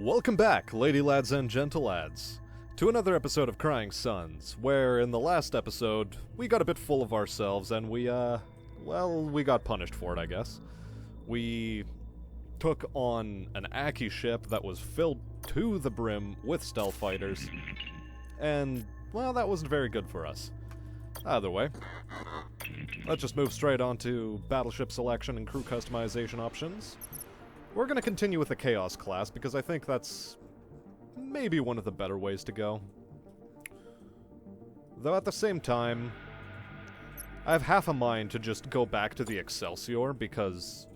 Welcome back, lady lads and gentle lads, to another episode of Crying Suns, where in the last episode, we got a bit full of ourselves and we got punished for it, I guess. We took on an Aki ship that was filled to the brim with stealth fighters, and, well, that wasn't very good for us. Either way, let's just move straight on to battleship selection and crew customization options. We're going to continue with the Chaos class, because I think that's maybe one of the better ways to go. Though at the same time, I have half a mind to just go back to the Excelsior, because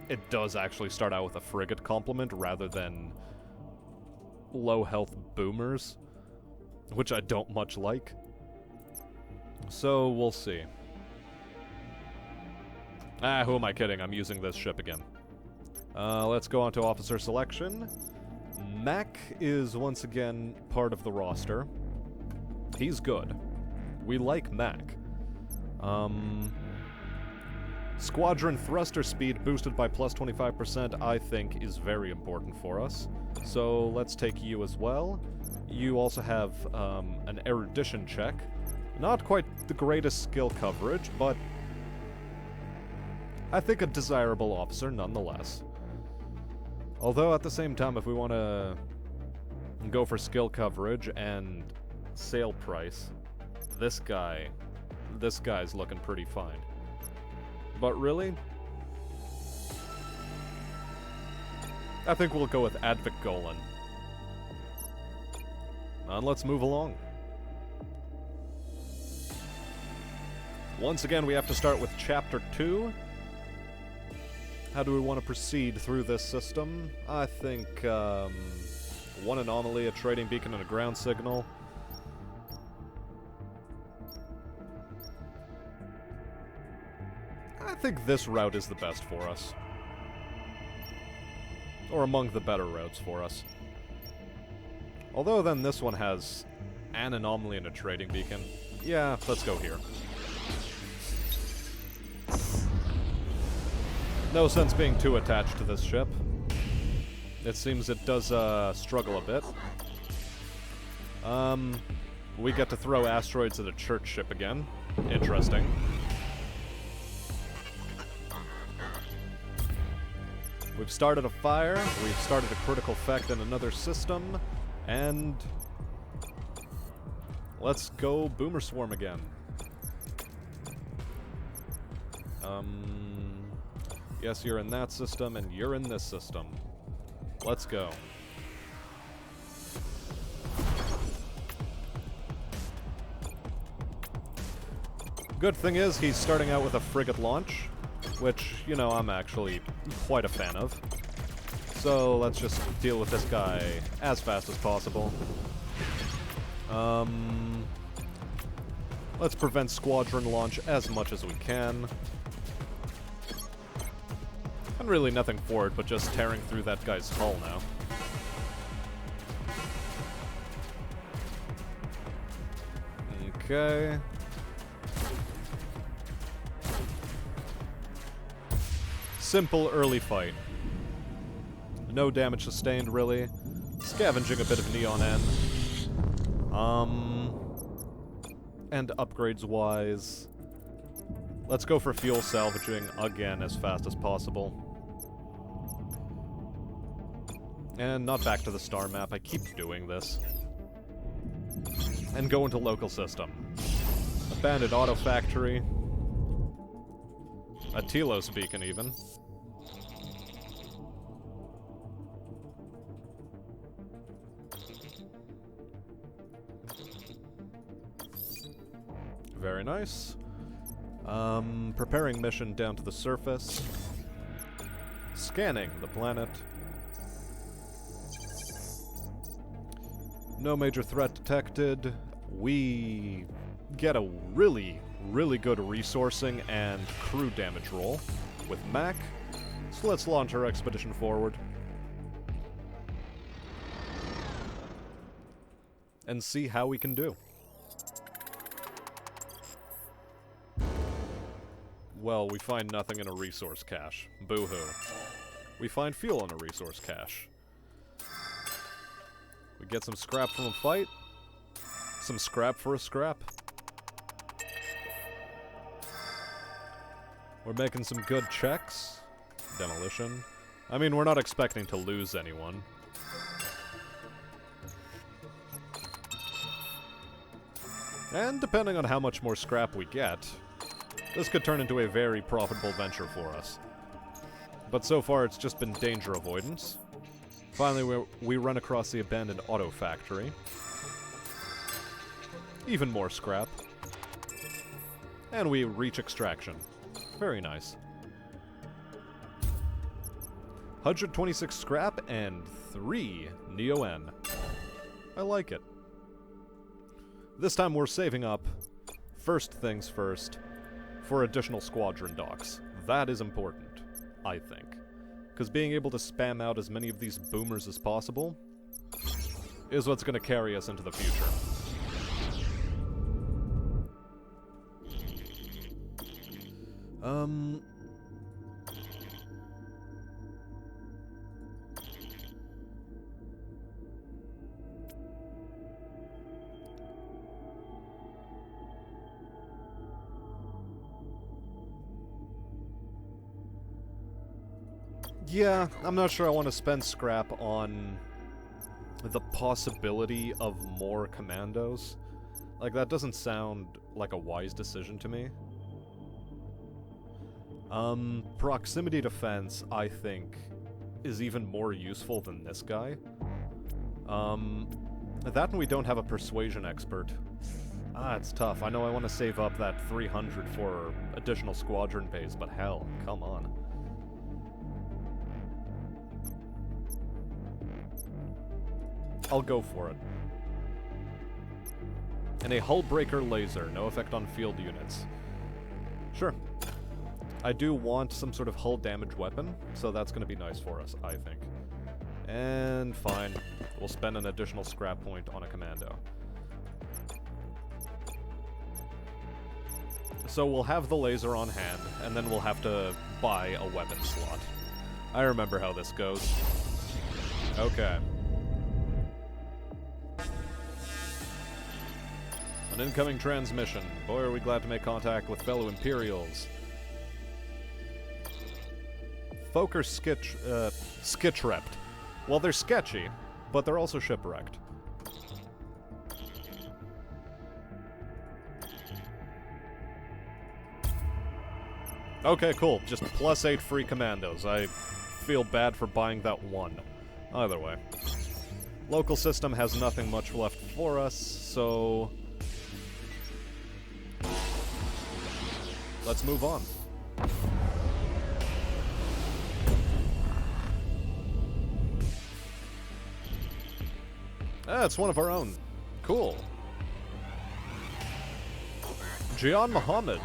it does actually start out with a frigate complement rather than low health boomers, which I don't much like. So, we'll see. Who am I kidding? I'm using this ship again. Let's go on to officer selection. Mac is once again part of the roster. He's good. We like Mac. Squadron thruster speed boosted by plus 25% I think is very important for us. So let's take you as well. You also have an erudition check. Not quite the greatest skill coverage, but I think a desirable officer nonetheless. Although at the same time, if we want to go for skill coverage and sale price, this guy's looking pretty fine. But really, I think we'll go with Advik Golan. And let's move along. Once again, we have to start with Chapter 2. How do we want to proceed through this system? I think, one anomaly, a trading beacon, and a ground signal. I think this route is the best for us. Or among the better routes for us. Although then this one has an anomaly and a trading beacon. Yeah, let's go here. No sense being too attached to this ship. It seems it does struggle a bit. We get to throw asteroids at a church ship again. Interesting. We've started a fire, we've started a critical effect in another system, and let's go Boomer Swarm again. Yes, you're in that system, and you're in this system. Let's go. Good thing is, he's starting out with a frigate launch, which, you know, I'm actually quite a fan of. So, let's just deal with this guy as fast as possible. Let's prevent squadron launch as much as we can. And really nothing for it, but just tearing through that guy's hull now. Okay. Simple early fight. No damage sustained, really. Scavenging a bit of Neon N. And upgrades-wise, let's go for fuel salvaging again as fast as possible. And not back to the star map, I keep doing this. And go into local system. Abandoned auto factory. A Telos beacon, even. Very nice. Preparing mission down to the surface. Scanning the planet. No major threat detected. We get a really good resourcing and crew damage roll with Mac. So let's launch our expedition forward. And see how we can do. Well, we find nothing in a resource cache. Boo-hoo. we find fuel in a resource cache. We get some scrap from a fight. Some scrap for a scrap. We're making some good checks. Demolition. I mean, we're not expecting to lose anyone. And depending on how much more scrap we get, this could turn into a very profitable venture for us. But so far it's just been danger avoidance. Finally we run across the abandoned auto factory. Even more scrap. And we reach extraction. Very nice. 126 scrap and 3 Neo-N. I like it. This time we're saving up, first things first, for additional squadron docks. That is important, I think. Because being able to spam out as many of these boomers as possible is what's going to carry us into the future. Yeah, I'm not sure I want to spend scrap on the possibility of more commandos. Like, that doesn't sound like a wise decision to me. Proximity defense, I think, is even more useful than this guy. That and we don't have a persuasion expert. It's tough. I know I want to save up that 300 for additional squadron bays, but hell, come on. I'll go for it. And a hull breaker laser, no effect on field units. Sure. I do want some sort of hull damage weapon, so that's going to be nice for us, I think. And fine, we'll spend an additional scrap point on a commando. So we'll have the laser on hand, and then we'll have to buy a weapon slot. I remember how this goes. Okay. An incoming transmission. Boy, are we glad to make contact with fellow Imperials. Folk are skitch-repped. Well, they're sketchy, but they're also shipwrecked. Okay, cool. Just +8 free commandos. I feel bad for buying that one. Either way. Local system has nothing much left for us, so let's move on. It's one of our own. Cool. Jian Muhammad.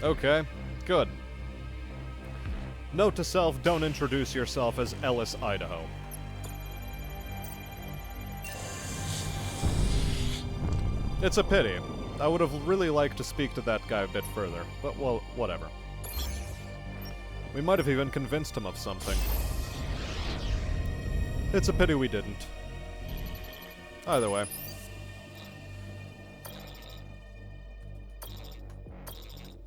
Okay, good. Note to self, don't introduce yourself as Ellis, Idaho. It's a pity. I would have really liked to speak to that guy a bit further, but well, whatever. We might have even convinced him of something. It's a pity we didn't. Either way.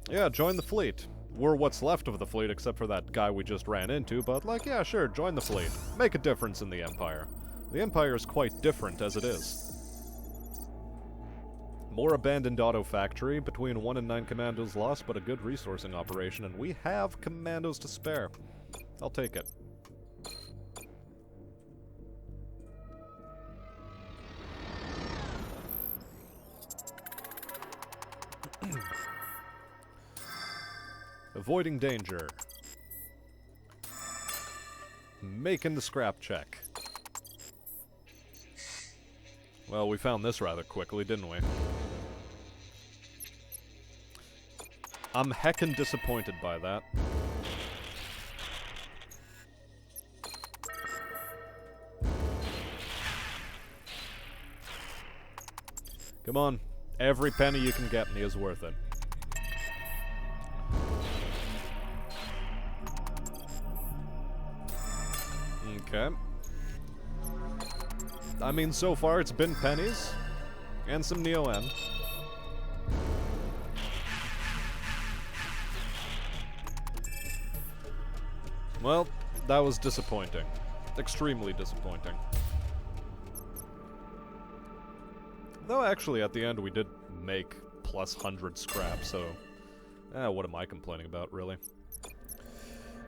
Yeah, join the fleet. We're what's left of the fleet, except for that guy we just ran into, but, like, yeah, sure, join the fleet. Make a difference in the Empire. The Empire is quite different as it is. More abandoned auto factory, between 1 and 9 commandos lost, but a good resourcing operation, and we have commandos to spare. I'll take it. Avoiding danger. Making the scrap check. Well, we found this rather quickly, didn't we? I'm heckin' disappointed by that. Come on. Every penny you can get me is worth it. Okay. I mean, so far it's been pennies. And some Neo-N. Well, that was disappointing. Extremely disappointing. Though actually, at the end, we did make plus 100 scrap, so... what am I complaining about, really?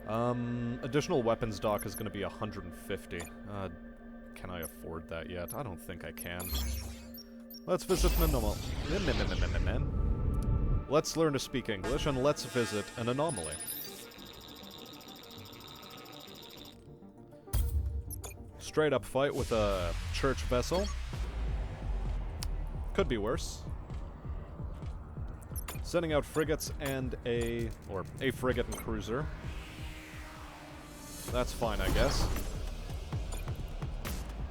Additional weapons dock is going to be 150. Can I afford that yet? I don't think I can. Let's visit an anomaly. Let's learn to speak English, and let's visit an anomaly. Straight up fight with a church vessel. Could be worse. Sending out frigates and a frigate and cruiser. That's fine, I guess.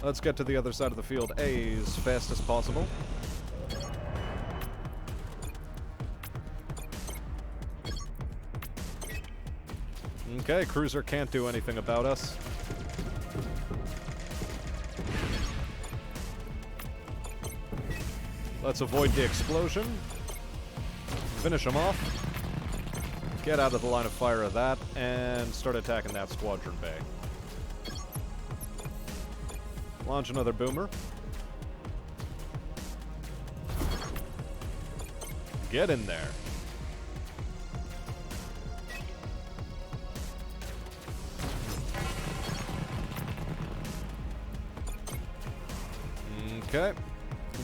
Let's get to the other side of the field as fast as possible. Okay, cruiser can't do anything about us. Let's avoid the explosion. Finish him off. Get out of the line of fire of that, and start attacking that squadron bay. Launch another boomer. Get in there. Okay.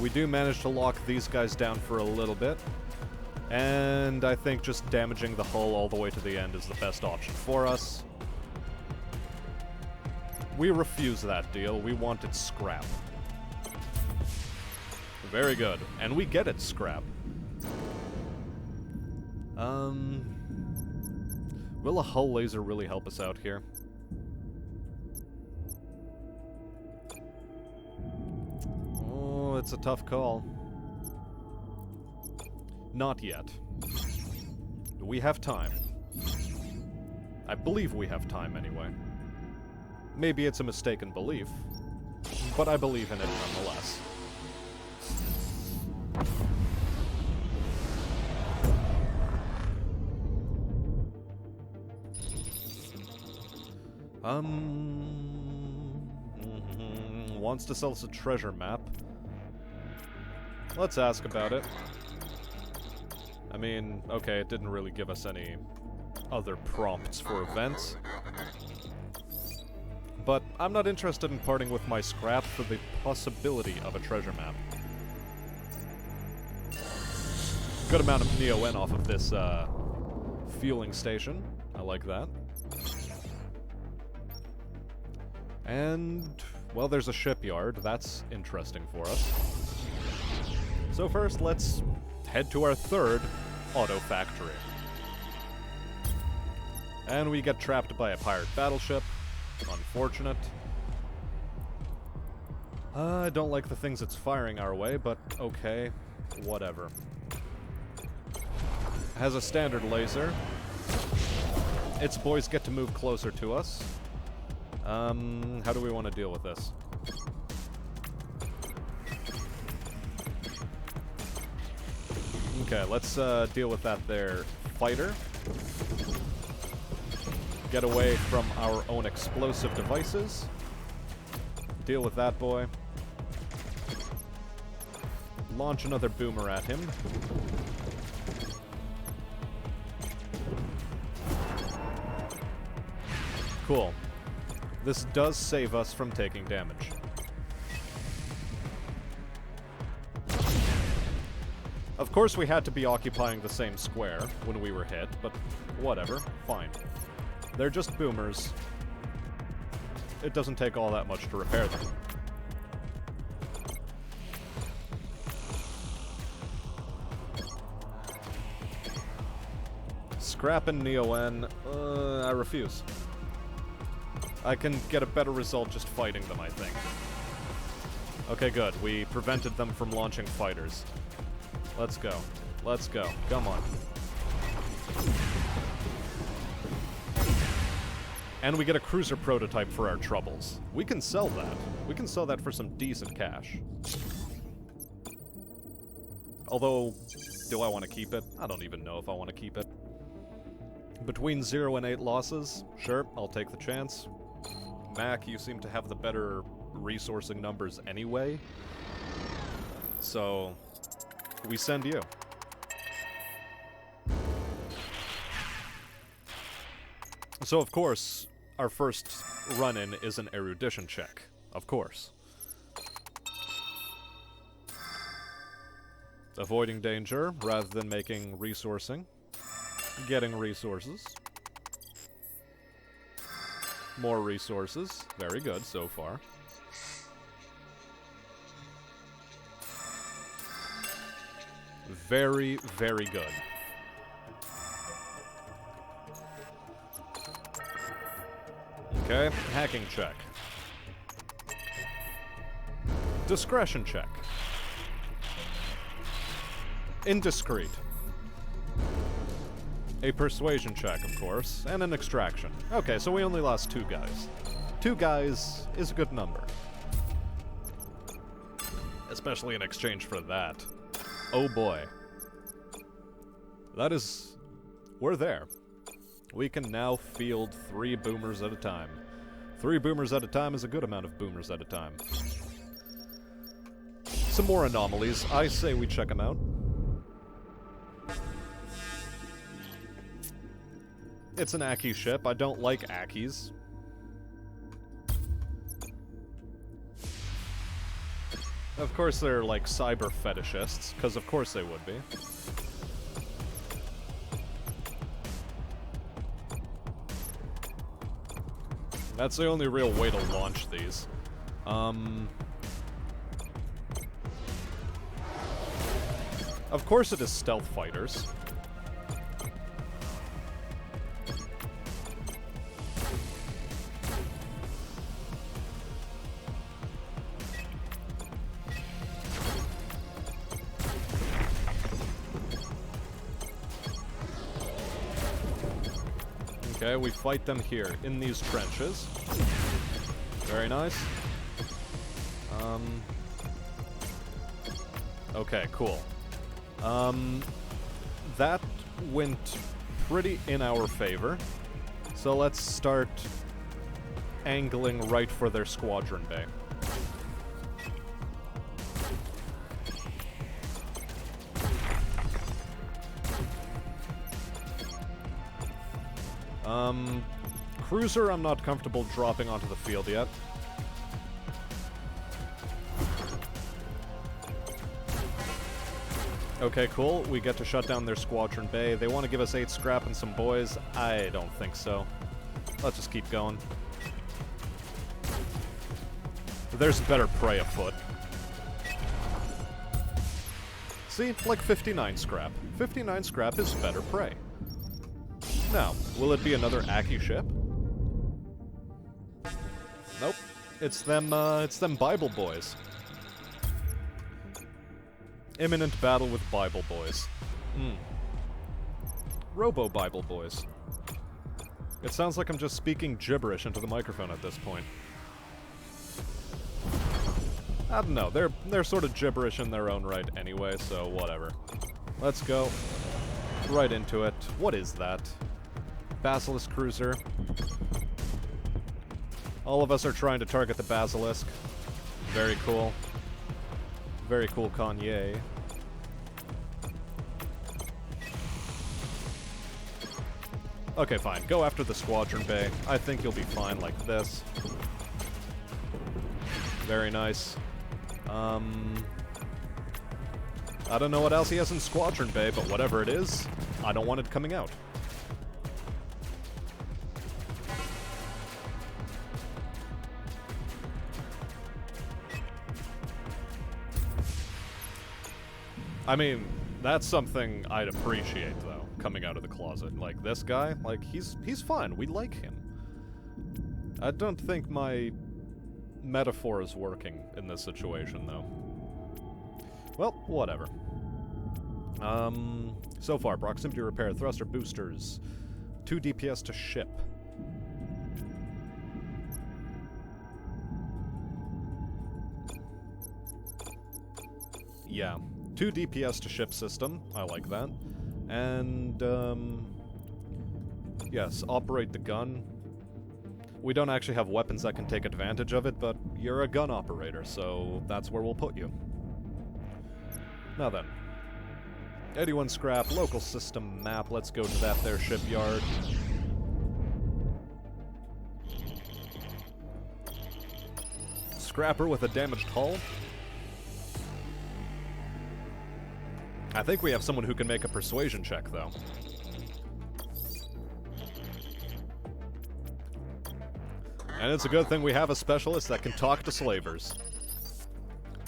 We do manage to lock these guys down for a little bit. And I think just damaging the hull all the way to the end is the best option for us. We refuse that deal. We want it scrap. Very good. And we get it scrap. Will a hull laser really help us out here? Oh, it's a tough call. Not yet. We have time. I believe we have time anyway. Maybe it's a mistaken belief, but I believe in it nonetheless. Wants to sell us a treasure map. Let's ask about it. I mean, okay, it didn't really give us any other prompts for events. But I'm not interested in parting with my scrap for the possibility of a treasure map. Good amount of Neo-N off of this, fueling station. I like that. And, well, there's a shipyard. That's interesting for us. So first, let's head to our third auto factory. And we get trapped by a pirate battleship. Unfortunate. I don't like the things it's firing our way, but okay, whatever. Has a standard laser. Its boys get to move closer to us. How do we want to deal with this? Okay, let's deal with that there fighter. Get away from our own explosive devices. Deal with that boy. Launch another boomer at him. Cool. This does save us from taking damage. Of course we had to be occupying the same square when we were hit, but whatever, fine. They're just boomers. It doesn't take all that much to repair them. Scrap and Neo-N, I refuse. I can get a better result just fighting them, I think. Okay, good. We prevented them from launching fighters. Let's go. Let's go. Come on. And we get a cruiser prototype for our troubles. We can sell that. We can sell that for some decent cash. Although, do I want to keep it? I don't even know if I want to keep it. Between 0 and 8 losses, sure, I'll take the chance. Mac, you seem to have the better resourcing numbers anyway. So, we send you. So, of course, our first run-in is an erudition check. Of course. Avoiding danger rather than making resourcing. Getting resources. More resources. Very good so far. Very, very good. Okay, hacking check. Discretion check. Indiscreet. A persuasion check, of course, and an extraction. Okay, so we only lost 2 guys. 2 guys is a good number. Especially in exchange for that. Oh boy. That is... We're there. We can now field 3 boomers at a time. 3 boomers at a time is a good amount of boomers at a time. Some more anomalies. I say we check them out. It's an Aki ship. I don't like Akis. Of course they're like cyber fetishists, because of course they would be. That's the only real way to launch these. Of course it is stealth fighters. Okay, we fight them here, in these trenches. Very nice. Okay, cool. That went pretty in our favor. So let's start angling right for their squadron bay. Cruiser, I'm not comfortable dropping onto the field yet. Okay, cool. We get to shut down their squadron bay. They want to give us 8 scrap and some boys. I don't think so. Let's just keep going. There's better prey afoot. See? Like 59 scrap. 59 scrap is better prey. Now, will it be another Aki ship? Nope. It's them Bible boys. Imminent battle with Bible boys. Robo-Bible boys. It sounds like I'm just speaking gibberish into the microphone at this point. I don't know, they're sort of gibberish in their own right anyway, so whatever. Let's go. Right into it. What is that? Basilisk cruiser. All of us are trying to target the Basilisk. Very cool. Very cool Kanye. Okay, fine. Go after the squadron bay. I think you'll be fine like this. Very nice. I don't know what else he has in squadron bay, but whatever it is, I don't want it coming out. I mean, that's something I'd appreciate, though, coming out of the closet. Like, this guy, like, he's fine. We like him. I don't think my metaphor is working in this situation, though. Well, whatever. So far, proximity repair, thruster boosters, 2 DPS to ship. Yeah, 2 DPS to ship system, I like that. And, yes, operate the gun. We don't actually have weapons that can take advantage of it, but you're a gun operator, so that's where we'll put you. Now then. 81 scrap, local system map, let's go to that there shipyard. Scrapper with a damaged hull. I think we have someone who can make a persuasion check, though. And it's a good thing we have a specialist that can talk to slavers.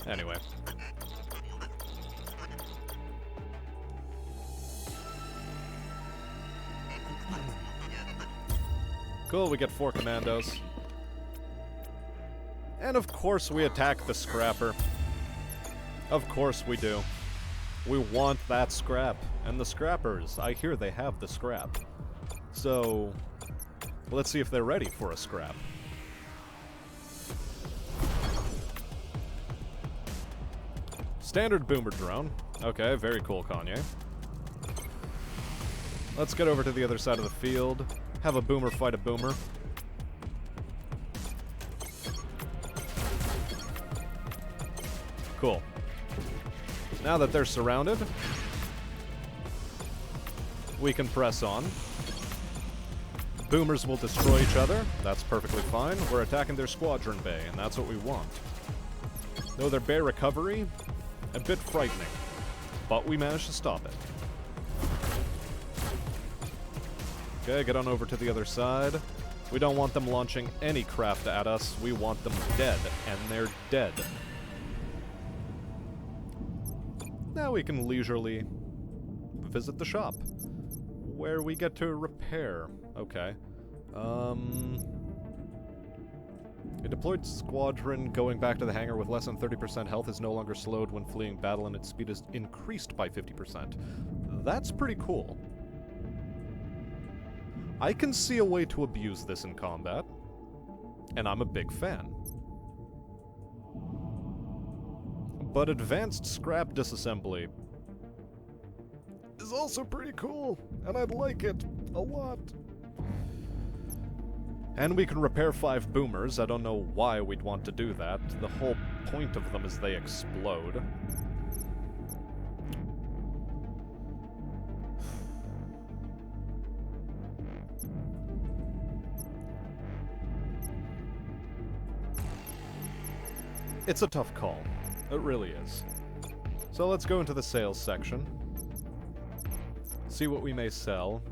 Anyway. Cool, we get 4 commandos. And of course we attack the scrapper. Of course we do. We want that scrap. And the scrappers, I hear they have the scrap. So, let's see if they're ready for a scrap. Standard boomer drone. Okay, very cool, Kanye. Let's get over to the other side of the field. Have a boomer fight a boomer. Cool. Now that they're surrounded, we can press on. Boomers will destroy each other. That's perfectly fine. We're attacking their squadron bay, and that's what we want. Though their bay recovery, a bit frightening. But we managed to stop it. Okay, get on over to the other side. We don't want them launching any craft at us. We want them dead, and they're dead. Now we can leisurely visit the shop, where we get to repair. Okay. A deployed squadron going back to the hangar with less than 30% health is no longer slowed when fleeing battle, and its speed is increased by 50%. That's pretty cool. I can see a way to abuse this in combat, and I'm a big fan. But advanced scrap disassembly is also pretty cool, and I'd like it a lot. And we can repair 5 boomers. I don't know why we'd want to do that. The whole point of them is they explode. It's a tough call. It really is. So let's go into the sales section. See what we may sell.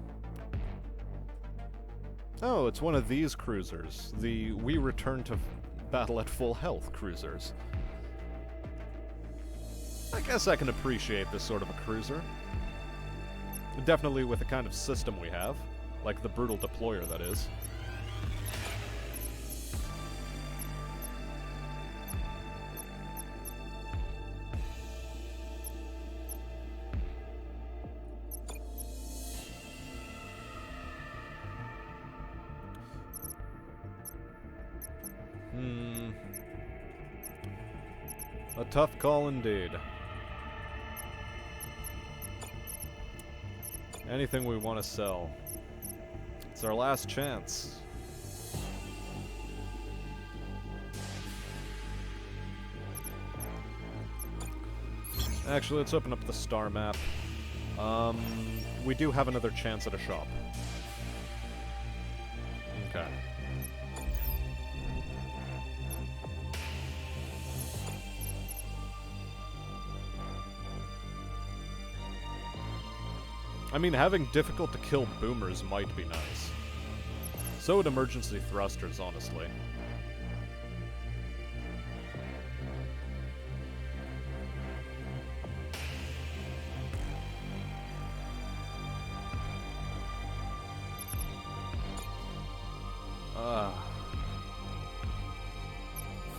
Oh, it's one of these cruisers. The We Return to Battle at Full Health cruisers. I guess I can appreciate this sort of a cruiser. Definitely with the kind of system we have. Like the brutal deployer, that is. A tough call indeed. Anything we want to sell. It's our last chance. Actually, let's open up the star map. We do have another chance at a shop. Okay. I mean, having difficult to kill boomers might be nice. So would emergency thrusters, honestly.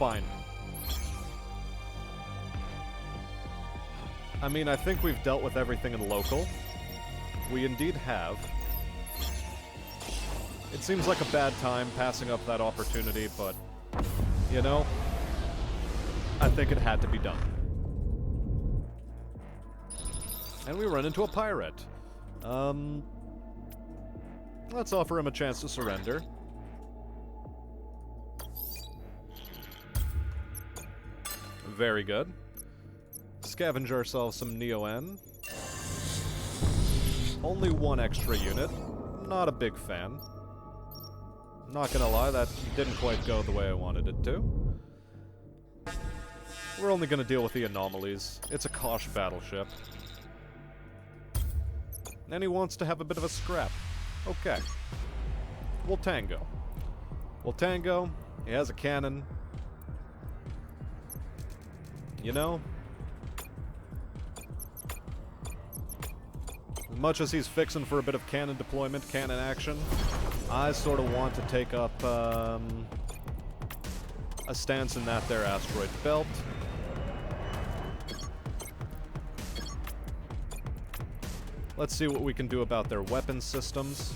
fine. I mean, I think we've dealt with everything in local. We indeed have. It seems like a bad time passing up that opportunity, but, you know, I think it had to be done. And we run into a pirate. Let's offer him a chance to surrender. Very good. Scavenge ourselves some Neo-N. Only one extra unit. Not a big fan. Not gonna lie, that didn't quite go the way I wanted it to. We're only gonna deal with the anomalies. It's a Kosh battleship. And he wants to have a bit of a scrap. Okay. We'll tango. We'll tango. He has a cannon. You know, as much as he's fixing for a bit of cannon deployment, cannon action, I sort of want to take up a stance in that there asteroid belt. Let's see what we can do about their weapon systems.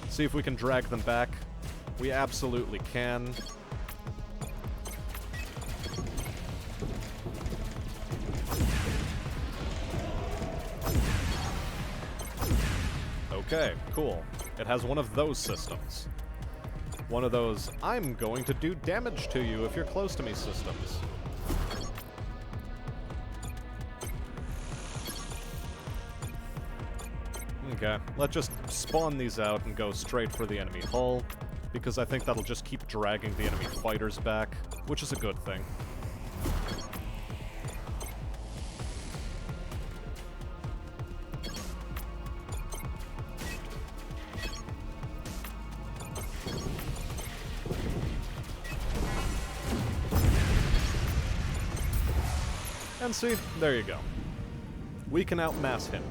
See if we can drag them back. We absolutely can. Okay, cool. It has one of those systems. One of those, I'm going to do damage to you if you're close to me systems. Okay, let's just spawn these out and go straight for the enemy hull, because I think that'll just keep dragging the enemy fighters back, which is a good thing. And see, there you go. We can outmass him.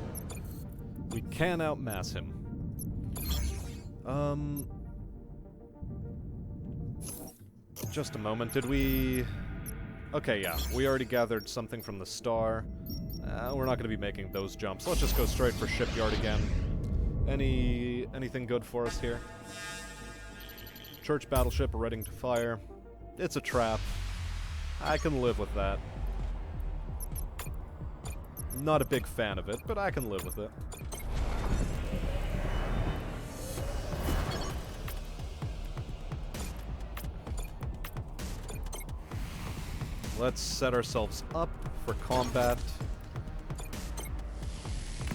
We can outmass him. Just a moment, did we... Okay, yeah, we already gathered something from the star. We're not going to be making those jumps. Let's just go straight for shipyard again. Anything good for us here? Church battleship ready to fire. It's a trap. I can live with that. Not a big fan of it, but I can live with it. Let's set ourselves up for combat.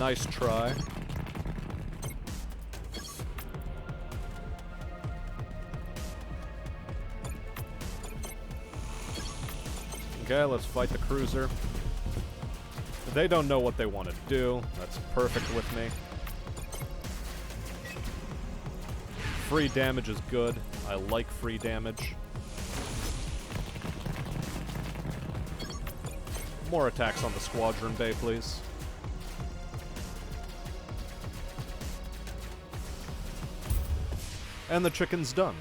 Nice try. Okay, let's fight the cruiser. They don't know what they want to do. That's perfect with me. Free damage is good. I like free damage. More attacks on the squadron bay, please. And the chicken's done.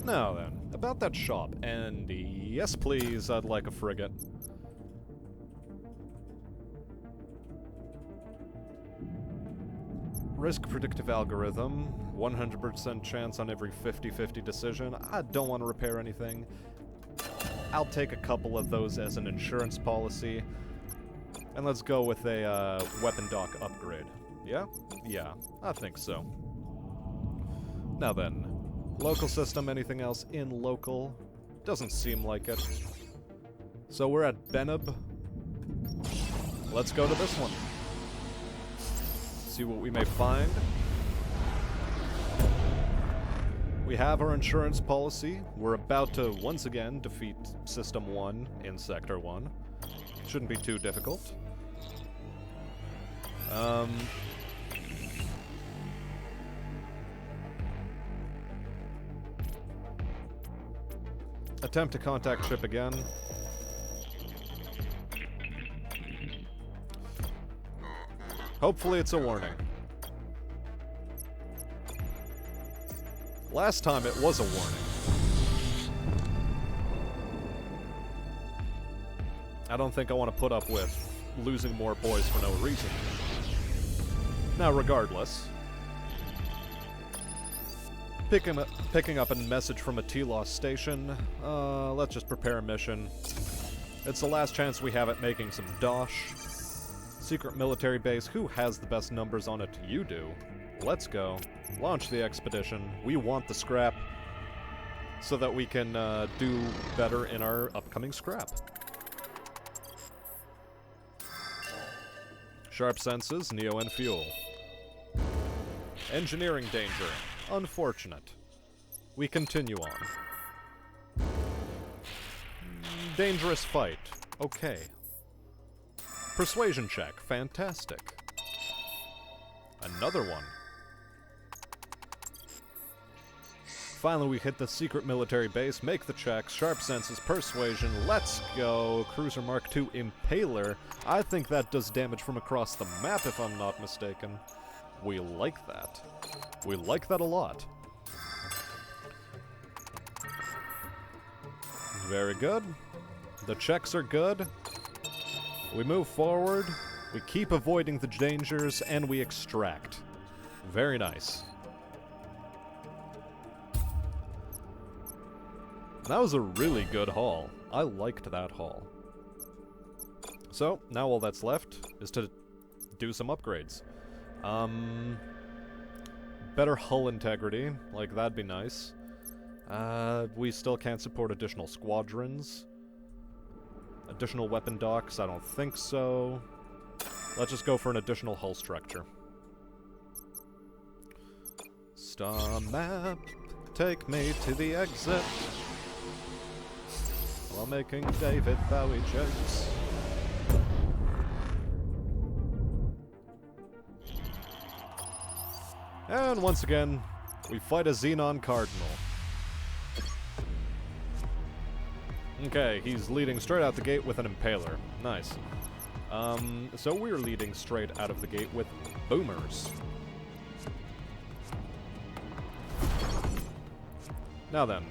Now then, about that shop, and yes please, I'd like a frigate. Risk predictive algorithm, 100% chance on every 50-50 decision. I don't want to repair anything. I'll take a couple of those as an insurance policy. And let's go with a weapon dock upgrade. Yeah? Yeah, I think so. Now then, local system, anything else in local? Doesn't seem like it. So we're at Benab. Let's go to this one. See what we may find. We have our insurance policy. We're about to once again defeat System 1 in Sector 1. Shouldn't be too difficult. Attempt to contact ship again. Hopefully it's a warning. Last time it was a warning. I don't think I want to put up with losing more boys for no reason. Now, regardless, picking up a message from a T-Loss station. Let's just prepare a mission. It's the last chance we have at making some dosh. Secret military base. Who has the best numbers on it? You do. Let's go. Launch the expedition. We want the scrap so that we can do better in our upcoming scrap. Sharp senses, Neo and fuel. Engineering danger. Unfortunate. We continue on. Dangerous fight. Okay. Persuasion check. Fantastic. Another one. Finally, we hit the secret military base, make the check, sharp senses, persuasion, let's go. Cruiser Mark II Impaler. I think that does damage from across the map, if I'm not mistaken. We like that. We like that a lot. Very good. The checks are good. We move forward, we keep avoiding the dangers, and we extract. Very nice. That was a really good haul. I liked that haul. So, now all that's left is to do some upgrades. Better hull integrity, like that'd be nice. We still can't support additional squadrons. Additional weapon docks, I don't think so. Let's just go for an additional hull structure. Star map, take me to the exit. While making David Bowie jokes. And once again, we fight a Xenon Cardinal. Okay, he's leading straight out the gate with an Impaler. Nice. So we're leading straight out of the gate with boomers. Now then.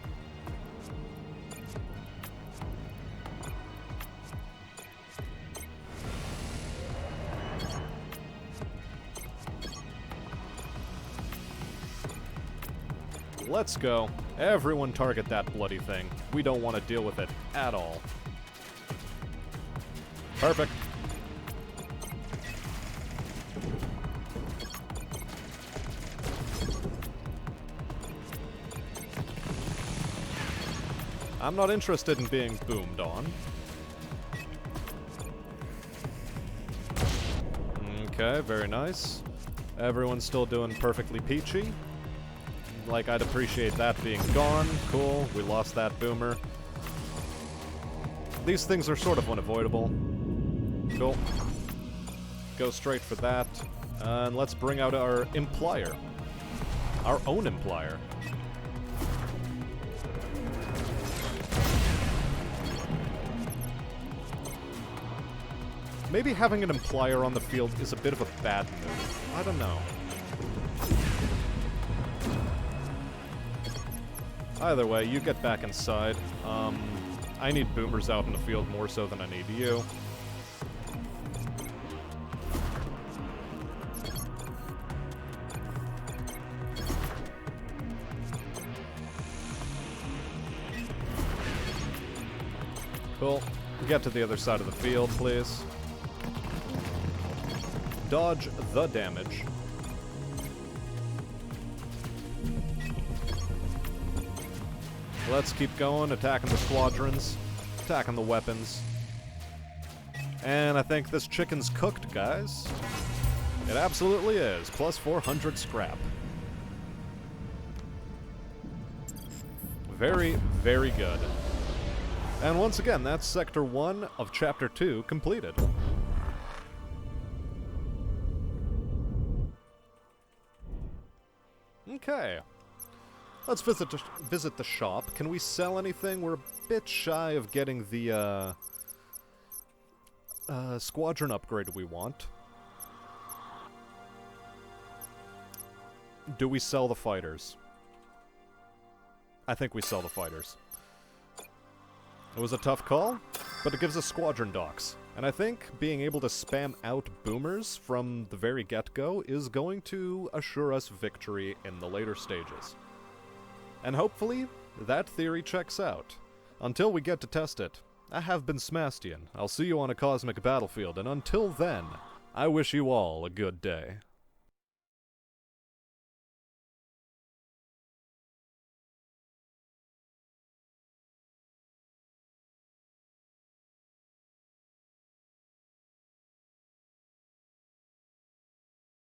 Let's go. Everyone target that bloody thing. We don't want to deal with it at all. Perfect. I'm not interested in being boomed on. Okay, very nice. Everyone's still doing perfectly peachy. Like, I'd appreciate that being gone. Cool, we lost that boomer. These things are sort of unavoidable. Cool. Go straight for that. And let's bring out our Implier. Our own Implier. Maybe having an Implier on the field is a bit of a bad move. I don't know. Either way, you get back inside. I need boomers out in the field more so than I need you. Cool. Get to the other side of the field, please. Dodge the damage. Let's keep going, attacking the squadrons, attacking the weapons. And I think this chicken's cooked, guys. It absolutely is. Plus 400 scrap. Very, very good. And once again, that's Sector 1 of Chapter 2 completed. Okay. Let's visit the shop. Can we sell anything? We're a bit shy of getting the squadron upgrade we want. Do we sell the fighters? I think we sell the fighters. It was a tough call, but it gives us squadron docks. And I think being able to spam out boomers from the very get-go is going to assure us victory in the later stages. And hopefully, that theory checks out. Until we get to test it, I have been Smastian. I'll see you on a cosmic battlefield, and until then, I wish you all a good day.